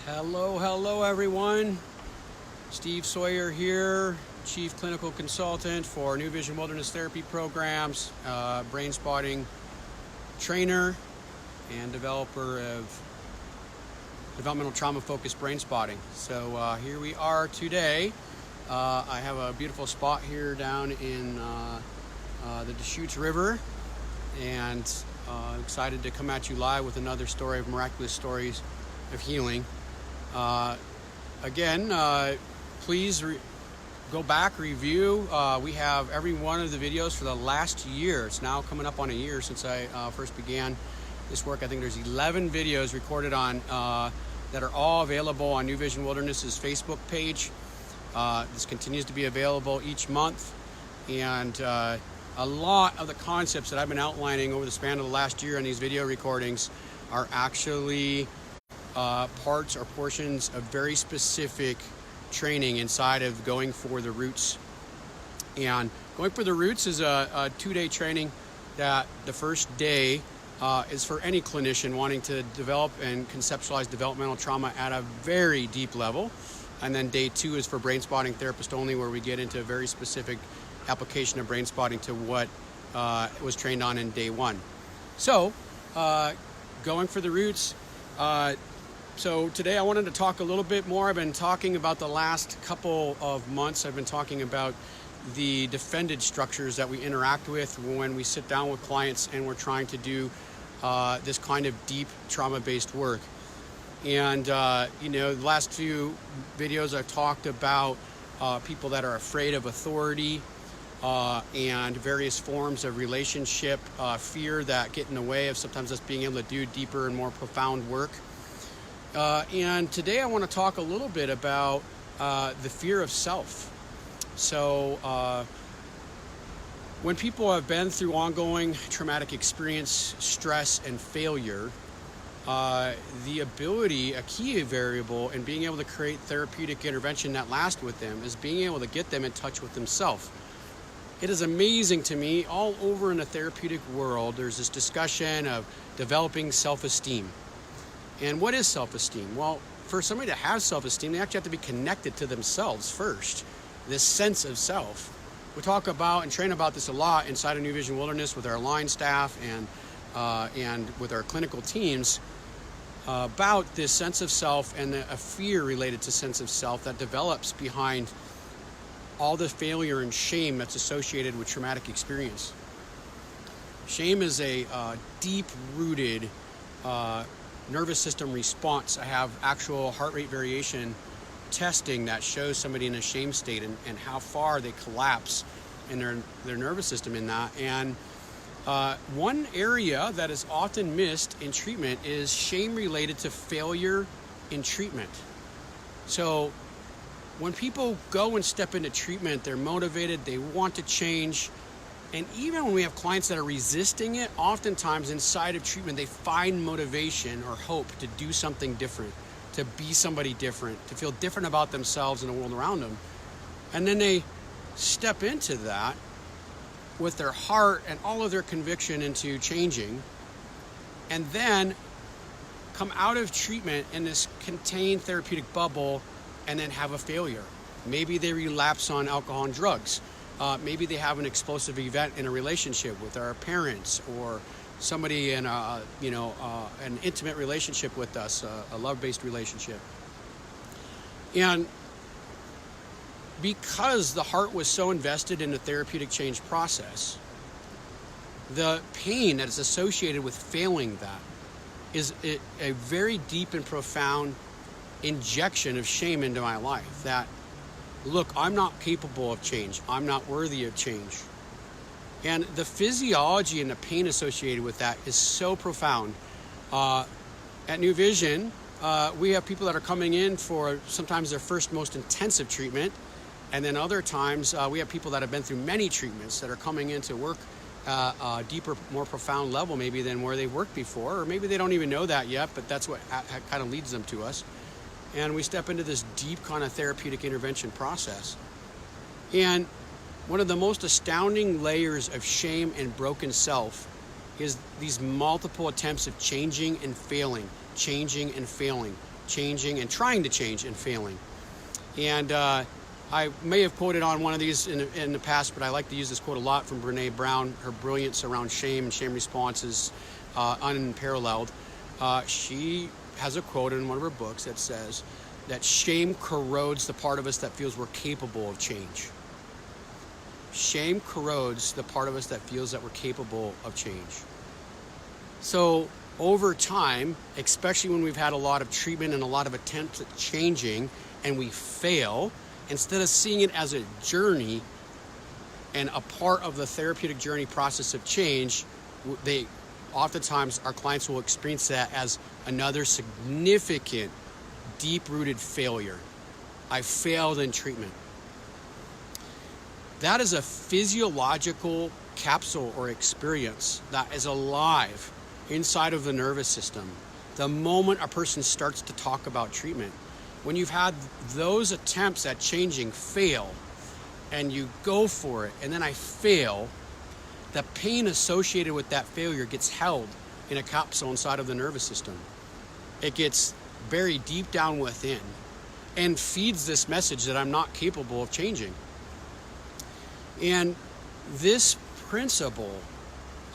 Hello everyone. Steve Sawyer here, Chief Clinical Consultant for New Vision Wilderness Therapy Programs, brain spotting trainer and developer of developmental trauma-focused brain spotting. So here we are today. I have a beautiful spot here down in the Deschutes River, and excited to come at you live with another story of miraculous stories of healing. Please go back, review. We have every one of the videos for the last year. It's now coming up on a year since I first began this work. I think there's 11 videos recorded on that are all available on New Vision Wilderness's Facebook page. This continues to be available each month, and a lot of the concepts that I've been outlining over the span of the last year in these video recordings are actually parts or portions of very specific training inside of Going for the Roots. And Going for the Roots is a 2-day training that the first day is for any clinician wanting to develop and conceptualize developmental trauma at a very deep level. And then day 2 is for brain spotting therapist only, where we get into a very specific application of brain spotting to what was trained on in day 1. So, Going for the Roots. So today I wanted to talk a little bit more. I've been talking about the last couple of months. I've been talking about the defended structures that we interact with when we sit down with clients and we're trying to do this kind of deep trauma-based work. And, the last few videos I've talked about people that are afraid of authority and various forms of relationship, fear that get in the way of sometimes us being able to do deeper and more profound work. And today I want to talk a little bit about the fear of self. So when people have been through ongoing traumatic experience, stress, and failure, the ability, a key variable in being able to create therapeutic intervention that lasts with them, is being able to get them in touch with themselves. It is amazing to me, all over in the therapeutic world, there's this discussion of developing self-esteem. And what is self-esteem? Well, for somebody to have self-esteem, they actually have to be connected to themselves first. This sense of self. We talk about and train about this a lot inside of New Vision Wilderness with our line staff and with our clinical teams about this sense of self and a fear related to sense of self that develops behind all the failure and shame that's associated with traumatic experience. Shame is a deep-rooted nervous system response. I have actual heart rate variation testing that shows somebody in a shame state and how far they collapse in their nervous system in that. And one area that is often missed in treatment is shame related to failure in treatment. So when people go and step into treatment, they're motivated, they want to change. And even when we have clients that are resisting it, oftentimes inside of treatment, they find motivation or hope to do something different, to be somebody different, to feel different about themselves and the world around them. And then they step into that with their heart and all of their conviction into changing, and then come out of treatment in this contained therapeutic bubble and then have a failure. Maybe they relapse on alcohol and drugs. Maybe they have an explosive event in a relationship with our parents or somebody in an intimate relationship with us, a love-based relationship. And because the heart was so invested in the therapeutic change process, the pain that is associated with failing that is a very deep and profound injection of shame into my life that, look, I'm not capable of change. I'm not worthy of change. And the physiology and the pain associated with that is so profound. At New Vision, we have people that are coming in for sometimes their first most intensive treatment. And then other times, we have people that have been through many treatments that are coming in to work a deeper, more profound level maybe than where they've worked before. Or maybe they don't even know that yet, but that's what kind of leads them to us. And we step into this deep kind of therapeutic intervention process. And one of the most astounding layers of shame and broken self is these multiple attempts of changing and failing, changing and trying to change and failing. And I may have quoted on one of these in the past, but I like to use this quote a lot from Brene Brown. Her brilliance around shame and shame response is unparalleled. She has a quote in one of her books that says that shame corrodes the part of us that feels we're capable of change. Shame corrodes the part of us that feels that we're capable of change. So over time, especially when we've had a lot of treatment and a lot of attempts at changing and we fail, instead of seeing it as a journey and a part of the therapeutic journey process of change, oftentimes our clients will experience that as another significant, deep-rooted failure. I failed in treatment. That is a physiological capsule or experience that is alive inside of the nervous system. The moment a person starts to talk about treatment, when you've had those attempts at changing fail, and you go for it, and then I fail, the pain associated with that failure gets held in a capsule inside of the nervous system. It gets buried deep down within and feeds this message that I'm not capable of changing. And this principle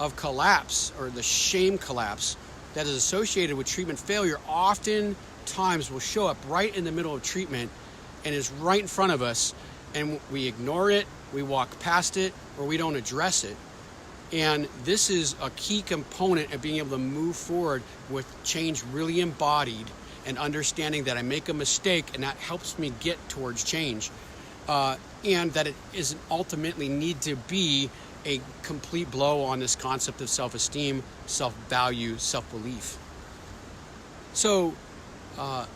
of collapse, or the shame collapse that is associated with treatment failure, oftentimes will show up right in the middle of treatment and is right in front of us, and we ignore it, we walk past it, or we don't address it. And this is a key component of being able to move forward with change really embodied and understanding that I make a mistake and that helps me get towards change. And that it isn't ultimately need to be a complete blow on this concept of self-esteem, self-value, self-belief. So a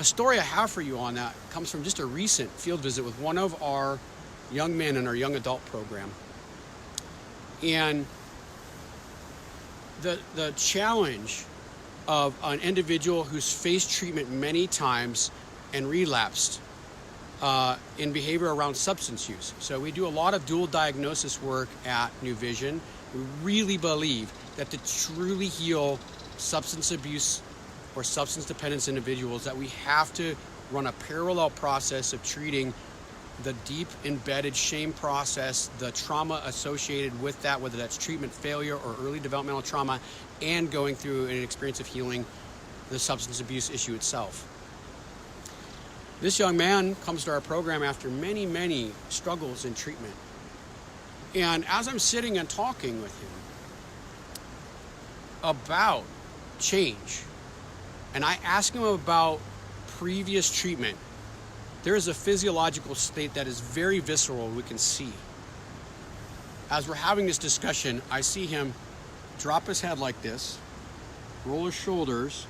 story I have for you on that comes from just a recent field visit with one of our young men in our young adult program. And the challenge of an individual who's faced treatment many times and relapsed in behavior around substance use. So we do a lot of dual diagnosis work at New Vision. We really believe that to truly heal substance abuse or substance dependence individuals, that we have to run a parallel process of treating the deep embedded shame process, the trauma associated with that, whether that's treatment failure or early developmental trauma, and going through an experience of healing the substance abuse issue itself. This young man comes to our program after many, many struggles in treatment. And as I'm sitting and talking with him about change, and I ask him about previous treatment, there is a physiological state that is very visceral, we can see. As we're having this discussion, I see him drop his head like this, roll his shoulders,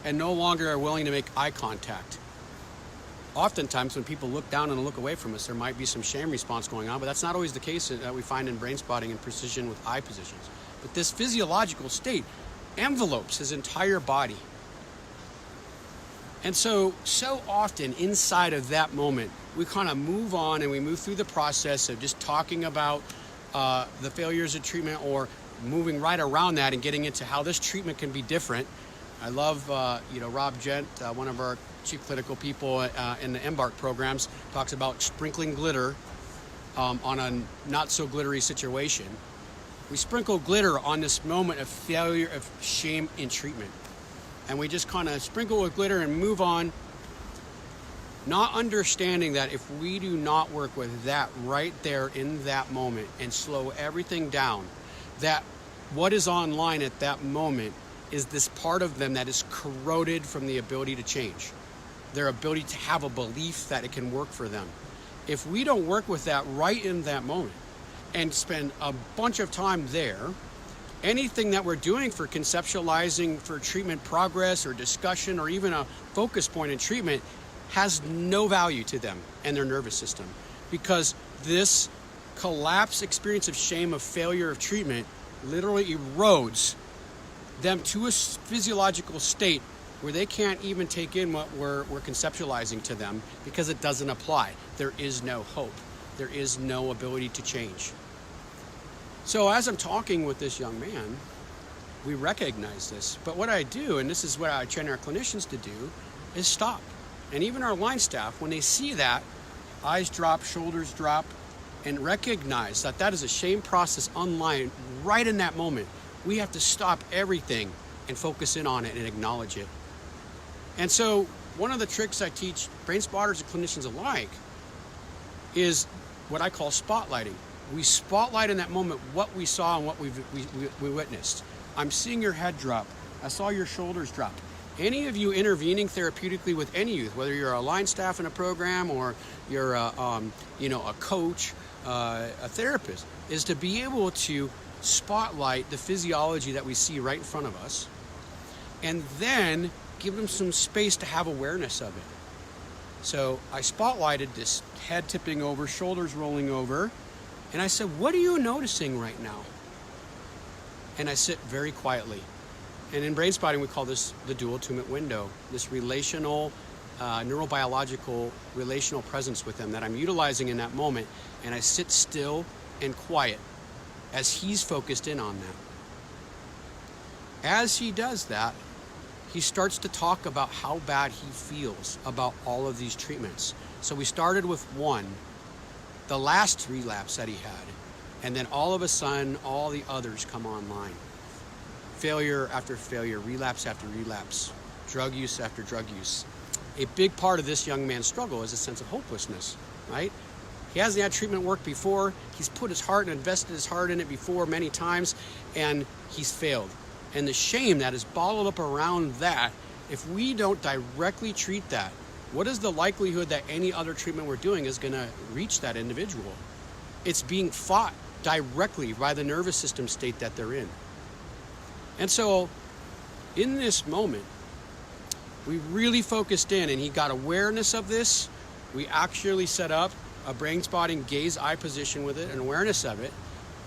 and no longer are willing to make eye contact. Oftentimes when people look down and look away from us, there might be some shame response going on, but that's not always the case that we find in brain spotting and precision with eye positions. But this physiological state envelopes his entire body. And so often inside of that moment, we kind of move on and we move through the process of just talking about the failures of treatment, or moving right around that and getting into how this treatment can be different. I love, Rob Gent, one of our chief clinical people in the Embark programs, talks about sprinkling glitter on a not so glittery situation. We sprinkle glitter on this moment of failure of shame in treatment. And we just kind of sprinkle with glitter and move on, not understanding that if we do not work with that right there in that moment and slow everything down, that what is online at that moment is this part of them that is corroded from the ability to change, their ability to have a belief that it can work for them. If we don't work with that right in that moment and spend a bunch of time there, anything that we're doing for conceptualizing for treatment progress or discussion or even a focus point in treatment has no value to them and their nervous system, because this collapse experience of shame, of failure of treatment, literally erodes them to a physiological state where they can't even take in what we're conceptualizing to them, because it doesn't apply. There is no hope. There is no ability to change. So as I'm talking with this young man, we recognize this. But what I do, and this is what I train our clinicians to do, is stop. And even our line staff, when they see that, eyes drop, shoulders drop, and recognize that that is a shame process online right in that moment. We have to stop everything and focus in on it and acknowledge it. And so one of the tricks I teach brain spotters and clinicians alike is what I call spotlighting. We spotlight in that moment what we saw and what we witnessed. I'm seeing your head drop. I saw your shoulders drop. Any of you intervening therapeutically with any youth, whether you're a line staff in a program or you're a coach, a therapist, is to be able to spotlight the physiology that we see right in front of us, and then give them some space to have awareness of it. So I spotlighted this head tipping over, shoulders rolling over, and I said, what are you noticing right now? And I sit very quietly. And in brain spotting, we call this the dual attunement window, this relational, neurobiological relational presence with them that I'm utilizing in that moment. And I sit still and quiet as he's focused in on that. As he does that, he starts to talk about how bad he feels about all of these treatments. So we started with one, the last relapse that he had, and then all of a sudden, all the others come online. Failure after failure, relapse after relapse, drug use after drug use. A big part of this young man's struggle is a sense of hopelessness, right? He hasn't had treatment work before. He's put his heart and invested his heart in it before many times, and he's failed. And the shame that is bottled up around that, if we don't directly treat that, what is the likelihood that any other treatment we're doing is going to reach that individual? It's being fought directly by the nervous system state that they're in. And so in this moment, we really focused in, and he got awareness of this. We actually set up a brain spotting gaze eye position with it, an awareness of it,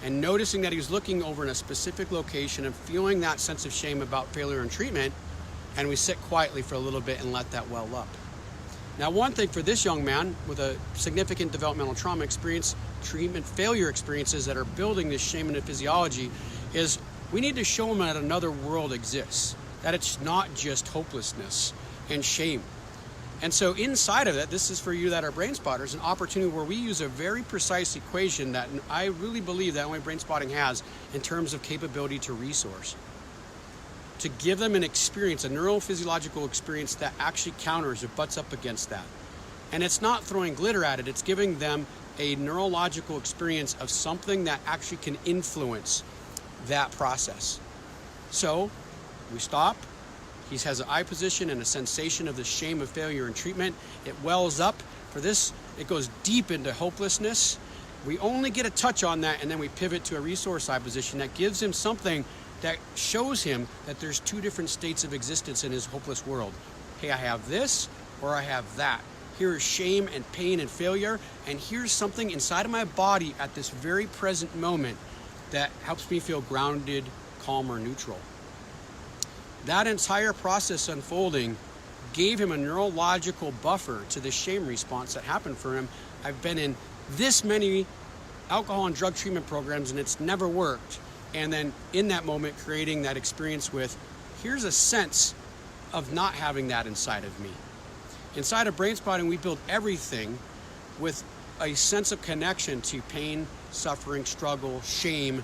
and noticing that he was looking over in a specific location and feeling that sense of shame about failure in treatment. And we sit quietly for a little bit and let that well up. Now, one thing for this young man with a significant developmental trauma experience, treatment failure experiences that are building this shame into physiology, is we need to show him that another world exists, that it's not just hopelessness and shame. And so inside of it, this is for you that are brain spotters, an opportunity where we use a very precise equation that I really believe that only brain spotting has in terms of capability to resource, to give them an experience, a neurophysiological experience that actually counters or butts up against that. And it's not throwing glitter at it, it's giving them a neurological experience of something that actually can influence that process. So we stop. He has an eye position and a sensation of the shame of failure in treatment. It wells up. For this, it goes deep into hopelessness. We only get a touch on that, and then we pivot to a resource eye position that gives him something that shows him that there's two different states of existence in his hopeless world. Hey, I have this or I have that. Here is shame and pain and failure, and here's something inside of my body at this very present moment that helps me feel grounded, calm, or neutral. That entire process unfolding gave him a neurological buffer to the shame response that happened for him. I've been in this many alcohol and drug treatment programs, and it's never worked. And then in that moment, creating that experience with, here's a sense of not having that inside of me. Inside of brain spotting, we build everything with a sense of connection to pain, suffering, struggle, shame,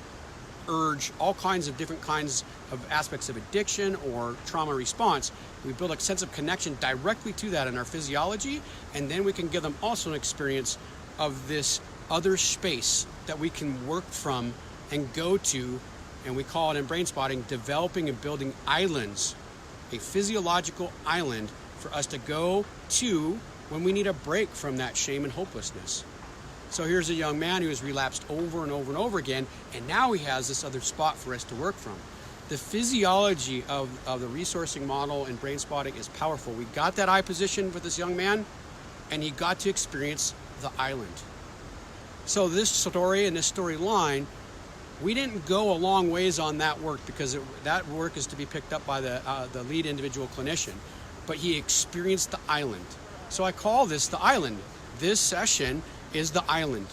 urge, all kinds of different kinds of aspects of addiction or trauma response. We build a sense of connection directly to that in our physiology, and then we can give them also an experience of this other space that we can work from and go to, and we call it in brain spotting, developing and building islands, a physiological island for us to go to when we need a break from that shame and hopelessness. So here's a young man who has relapsed over and over and over again, and now he has this other spot for us to work from. The physiology of the resourcing model in brain spotting is powerful. We got that eye position with this young man, and he got to experience the island. So this story and this storyline, we didn't go a long ways on that work because that work is to be picked up by the lead individual clinician, but he experienced the island. So I call this the island. This session is the island.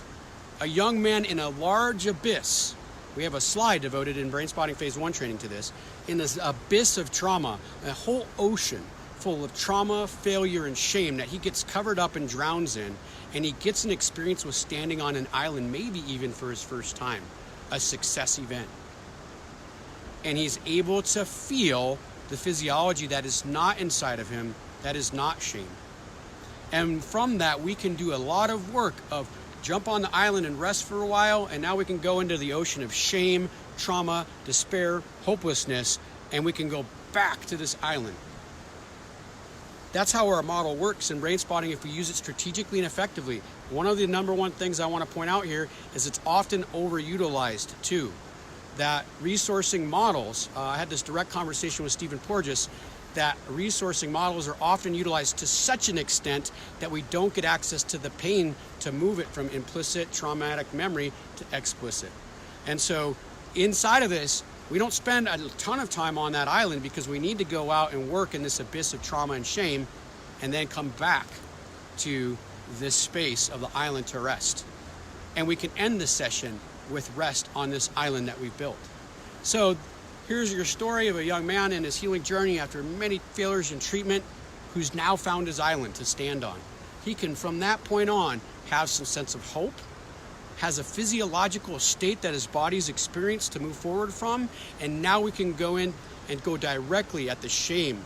A young man in a large abyss We have a slide devoted in Brain Spotting Phase 1 training to this. In this abyss of trauma, a whole ocean full of trauma, failure, and shame that he gets covered up and drowns in, and he gets an experience with standing on an island, maybe even for his first time, a success event. And he's able to feel the physiology that is not inside of him, that is not shame. And from that, we can do a lot of work of jump on the island and rest for a while, and now we can go into the ocean of shame, trauma, despair, hopelessness, and we can go back to this island. That's how our model works in brain spotting if we use it strategically and effectively. One of the number one things I want to point out here is it's often overutilized too. That resourcing models, I had this direct conversation with Stephen Porges, that resourcing models are often utilized to such an extent that we don't get access to the pain to move it from implicit traumatic memory to explicit. And so inside of this, we don't spend a ton of time on that island because we need to go out and work in this abyss of trauma and shame and then come back to this space of the island to rest. And we can end the session with rest on this island that we've built. So here's your story of a young man in his healing journey after many failures in treatment who's now found his island to stand on. He can, from that point on, have some sense of hope, has a physiological state that his body's experienced to move forward from, and now we can go in and go directly at the shame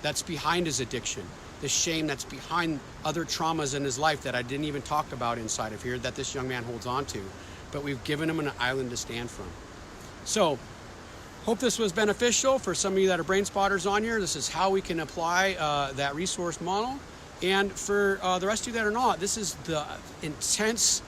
that's behind his addiction, the shame that's behind other traumas in his life that I didn't even talk about inside of here that this young man holds on to, but we've given him an island to stand from. So, hope this was beneficial for some of you that are brain spotters on here. This is how we can apply that resource model. And for the rest of you that are not, this is the intense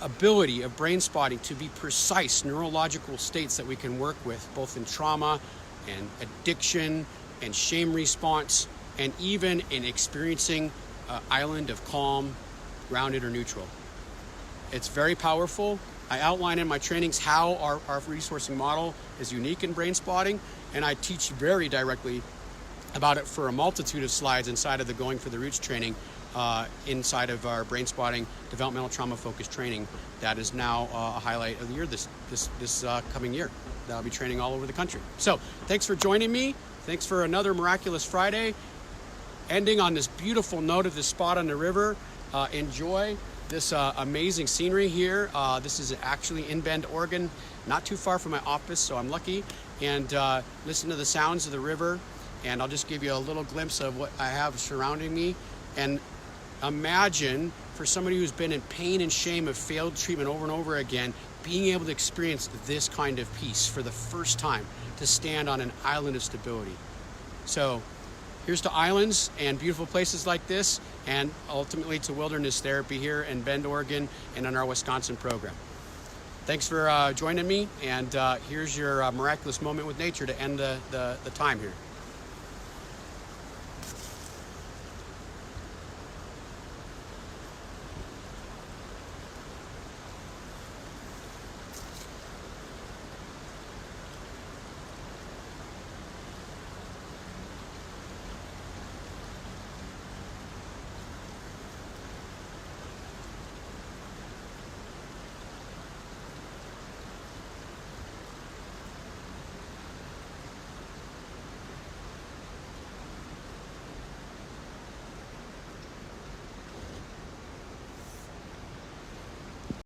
ability of brain spotting to be precise neurological states that we can work with, both in trauma and addiction and shame response, and even in experiencing an island of calm, grounded, or neutral. It's very powerful. I outline in my trainings how our resourcing model is unique in brain spotting, and I teach very directly about it for a multitude of slides inside of the Going for the Roots training, inside of our brain spotting developmental trauma focused training that is now a highlight of the year this coming year. That I'll be training all over the country. So thanks for joining me. Thanks for another miraculous Friday. Ending on this beautiful note of this spot on the river. Enjoy this amazing scenery here. This is actually in Bend, Oregon, not too far from my office, so I'm lucky. And listen to the sounds of the river, and I'll just give you a little glimpse of what I have surrounding me. And imagine, for somebody who's been in pain and shame of failed treatment over and over again, being able to experience this kind of peace for the first time, to stand on an island of stability. So here's to islands and beautiful places like this, and ultimately to wilderness therapy here in Bend, Oregon, and in our Wisconsin program. Thanks for joining me, and here's your miraculous moment with nature to end the time here.